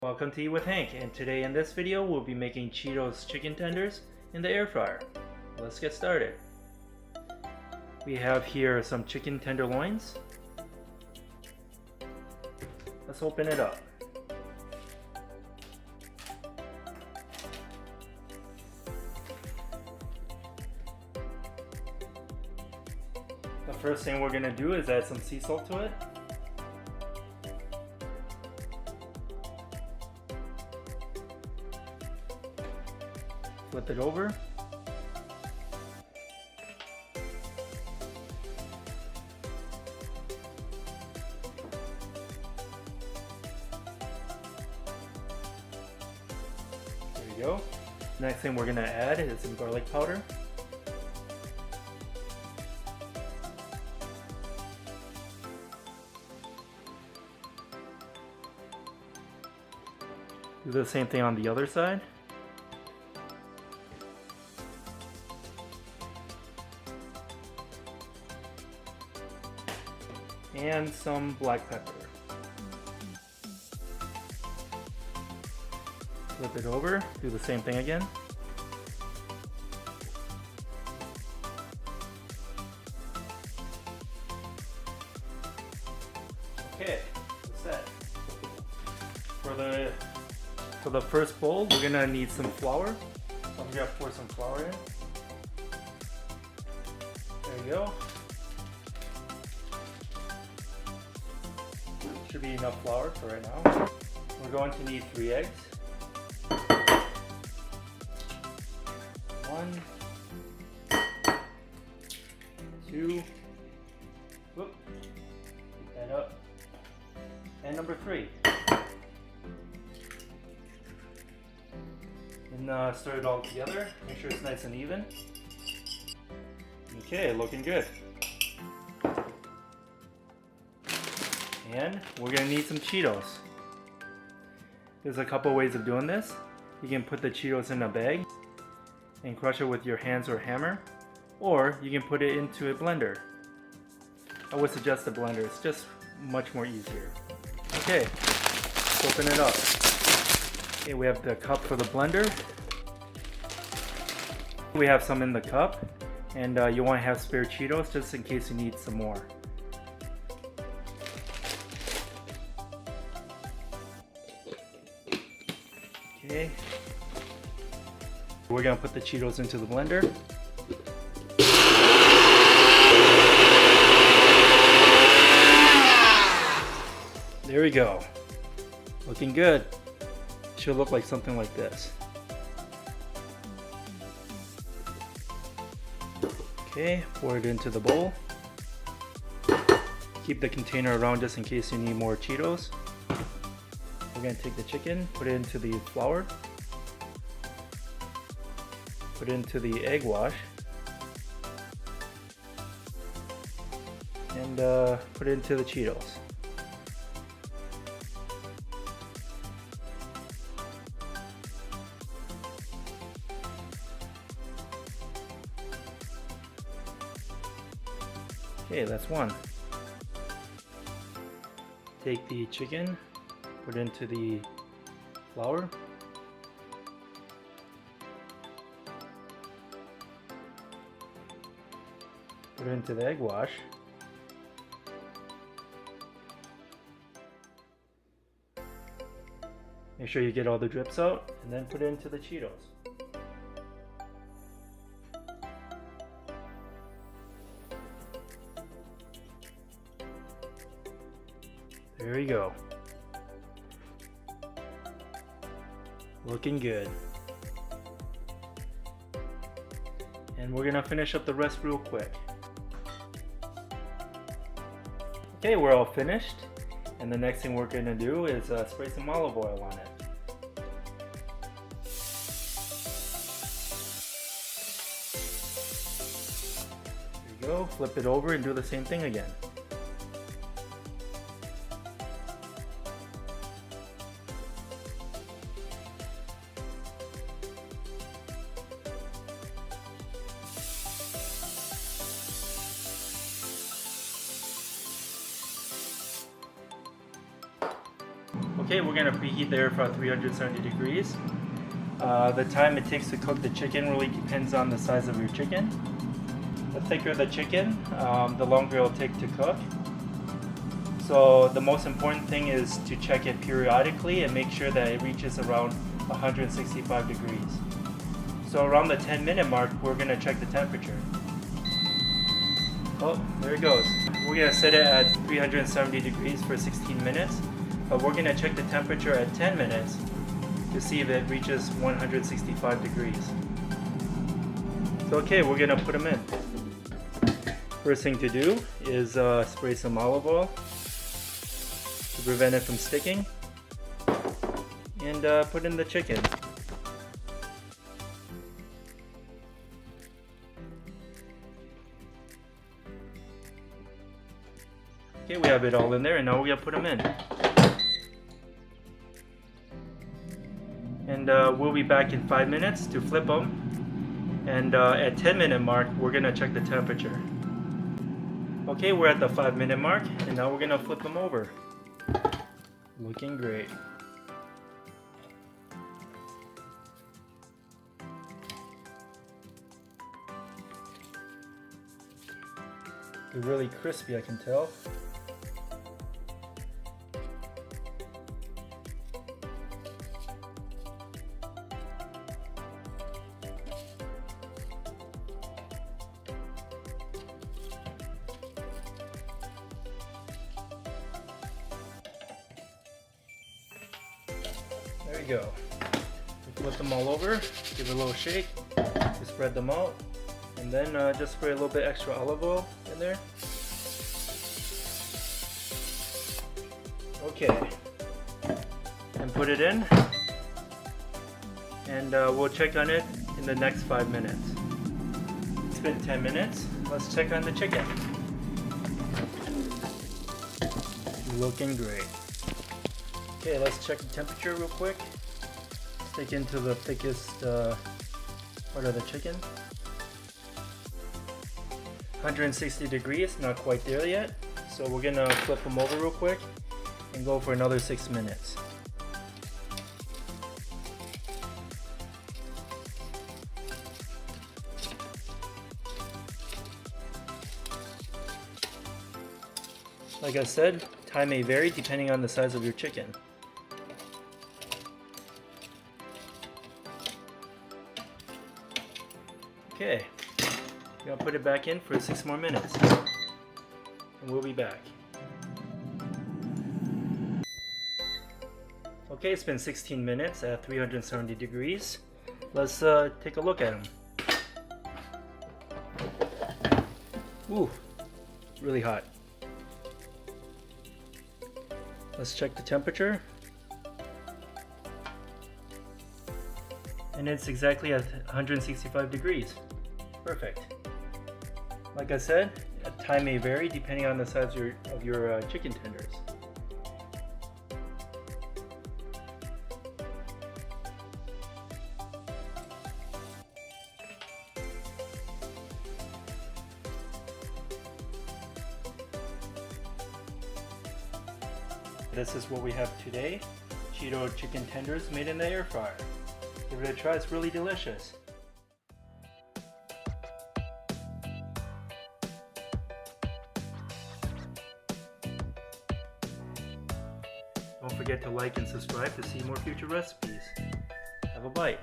Welcome to Eat with Hank, and today in this video we'll be making Cheetos chicken tenders in the air fryer. Let's get started. We have here some chicken tenderloins. Let's open it up. The first thing we're going to do is add some sea salt to it. Flip it over. There we go. Next thing we're going to add is some garlic powder. Do the same thing on the other side. And some black pepper. Flip it over, do the same thing again. Okay, that's that. For the first bowl, we're gonna need some flour. I'm gonna pour some flour in. There you go. Should be enough flour for right now. We're going to need 3 eggs. 1, 2, whoop, pick that up, and number 3. And stir it all together. Make sure it's nice and even. Okay, looking good. And we're gonna need some Cheetos. There's a couple ways of doing this. You can put the Cheetos in a bag and crush it with your hands or hammer, or you can put it into a blender. I would suggest a blender, it's just much more easier. Okay, let's open it up. Okay, we have the cup for the blender. We have some in the cup, and you want to have spare Cheetos just in case you need some more. Okay. We're gonna put the Cheetos into the blender. There we go. Looking good. Should look like something like this. Okay, pour it into the bowl. Keep the container around just in case you need more Cheetos. We're going to take the chicken, put it into the flour, put it into the egg wash, and put it into the Cheetos. Okay, that's one. Take the chicken, put it into the flour. Put it into the egg wash. Make sure you get all the drips out, and then put it into the Cheetos. There you go. Looking good. And we're gonna finish up the rest real quick. Okay, we're all finished. And the next thing we're gonna do is spray some olive oil on it. There you go, flip it over and do the same thing again. Okay, we're gonna preheat the air fryer at 370 degrees. The time it takes to cook the chicken really depends on the size of your chicken. The thicker the chicken, the longer it'll take to cook. So the most important thing is to check it periodically and make sure that it reaches around 165 degrees. So around the 10-minute mark, we're gonna check the temperature. Oh, there it goes. We're gonna set it at 370 degrees for 16 minutes, but we're gonna check the temperature at 10 minutes to see if it reaches 165 degrees. So okay, we're gonna put them in. First thing to do is spray some olive oil to prevent it from sticking, and put in the chicken. Okay, we have it all in there, and now we're gonna put them in. And we'll be back in 5 minutes to flip them. And at 10-minute mark, we're gonna check the temperature. Okay, we're at the 5-minute mark, and now we're gonna flip them over. Looking great. They're really crispy, I can tell. There you go. We flip them all over, give it a little shake, we spread them out, and then just spray a little bit extra olive oil in there. Okay, and put it in, and we'll check on it in the next 5 minutes. It's been 10 minutes. Let's check on the chicken. Looking great. Okay, let's check the temperature real quick. Stick into the thickest part of the chicken. 160 degrees, not quite there yet. So we're gonna flip them over real quick and go for another 6 minutes. Like I said, time may vary depending on the size of your chicken. Okay, we're gonna put it back in for 6 more minutes, and we'll be back. Okay, it's been 16 minutes at 370 degrees. Let's take a look at them. Ooh, really hot. Let's check the temperature. And it's exactly at 165 degrees. Perfect. Like I said, time may vary depending on the size of your chicken tenders. This is what we have today. Cheeto chicken tenders made in the air fryer. Give it a try, it's really delicious. Don't forget to like and subscribe to see more future recipes. Have a bite.